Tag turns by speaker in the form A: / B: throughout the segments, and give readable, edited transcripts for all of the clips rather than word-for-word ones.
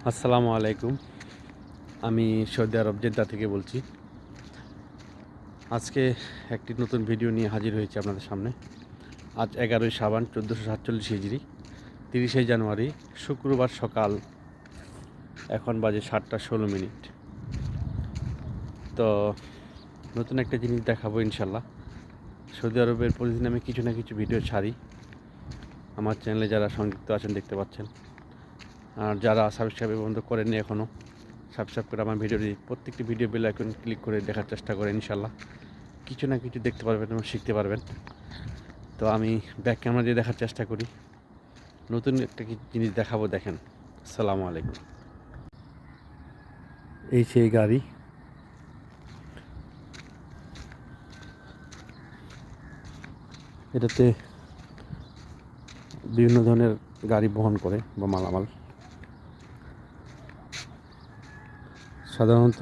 A: আসসালামু আলাইকুম। আমি সৌদি আরব জেদ্দা থেকে বলছি। আজকে একটি নতুন ভিডিও নিয়ে হাজির হয়েছি আপনাদের সামনে। আজ 11ই শাবান 1447 হিজরি, 30শে জানুয়ারি শুক্রবার সকাল। এখন বাজে 7টা 16 মিনিট। তো নতুন একটা জিনিস দেখাবো ইনশাল্লাহ। সৌদি আরবের প্রতিদিন আমি কিছু না কিছু ভিডিও ছাড়ি। আমার চ্যানেলে যারা সংযুক্ত আছেন দেখতে পাচ্ছেন, আর যারা সাবস্ক্রাইব বন্ধ করেননি এখনও, সাবস্ক্রাইব করে আমার ভিডিওটি প্রত্যেকটি ভিডিও বেল আইকন ক্লিক করে দেখার চেষ্টা করেন। ইনশাল্লাহ কিছু না কিছু দেখতে পারবেন এবং শিখতে পারবেন। তো আমি ব্যাক ক্যামেরা দিয়ে দেখার চেষ্টা করি, নতুন একটা জিনিস দেখাবো। দেখেন। আসসালামু আলাইকুম। এই সেই গাড়ি, এটাতে বিভিন্ন ধরনের গাড়ি বহন করে বা মালামাল। সাধারণত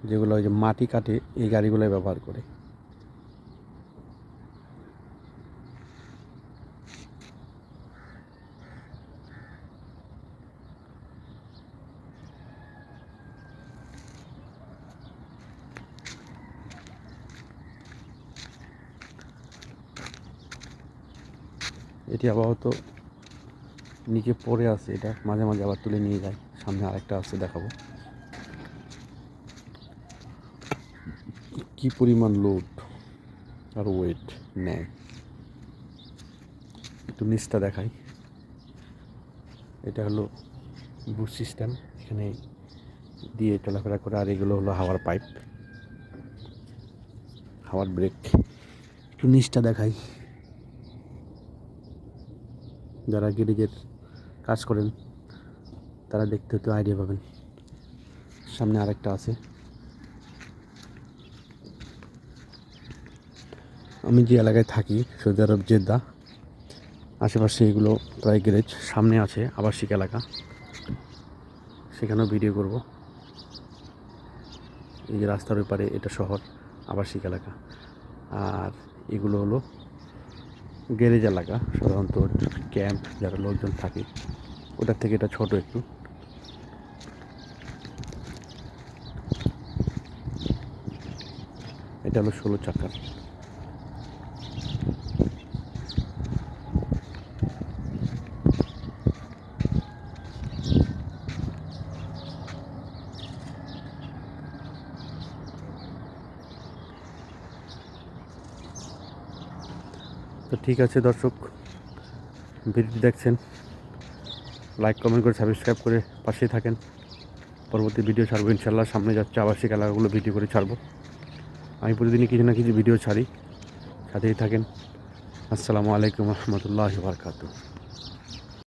A: যেগুলো ওই যে মাটি কাটে, এই গাড়িগুলোই ব্যবহার করে। এটি আপাতত নিচে পড়ে আছে, এটা মাঝে মাঝে আবার তুলে নিয়ে যায়। সামনে আরেকটা আছে, দেখাবো কি পরিমাণ লোড আর ওয়েট নেয়। একটু নিচটা দেখাই। এটা হলো বুট সিস্টেম, এখানে দিয়ে চলাফেরা করে। আর এগুলো হলো হাওয়ার পাইপ, হাওয়ার ব্রেক। একটু নিচটা দেখাই। যারা গ্যারেজের কাজ করেন তারা দেখতে হয়তো আইডিয়া পাবেন। সামনে আরেকটা আছে। আমি যে এলাকায় থাকি, সৌদি আরব জেদ্দা, আশেপাশে এগুলো প্রায় গ্যারেজ। সামনে আছে আবাসিক এলাকা, সেখানেও ভিডিও করব। এই যে রাস্তার ওপারে, এটা শহর, আবাসিক এলাকা। আর এগুলো হলো গ্যারেজ এলাকা, সাধারণত ক্যাম্প যারা লোকজন থাকে, ওটার থেকে এটা ছোট একটু। এটা হলো 16 চাকার। তো ঠিক আছে দর্শক, ভিডিওটি দেখছেন, লাইক কমেন্ট করে সাবস্ক্রাইব করে পাশেই থাকেন। পরবর্তী ভিডিও ছাড়বো ইনশাল্লাহ। সামনে যাচ্ছে আবাসিক এলাকাগুলো ভিডিও করে ছাড়বো। আমি প্রতিদিনই কিছু না কিছু ভিডিও ছাড়ি, সাথেই থাকেন। আসসালামু আলাইকুম রহমতুল্লাহি ওয়া বারাকাতুহু।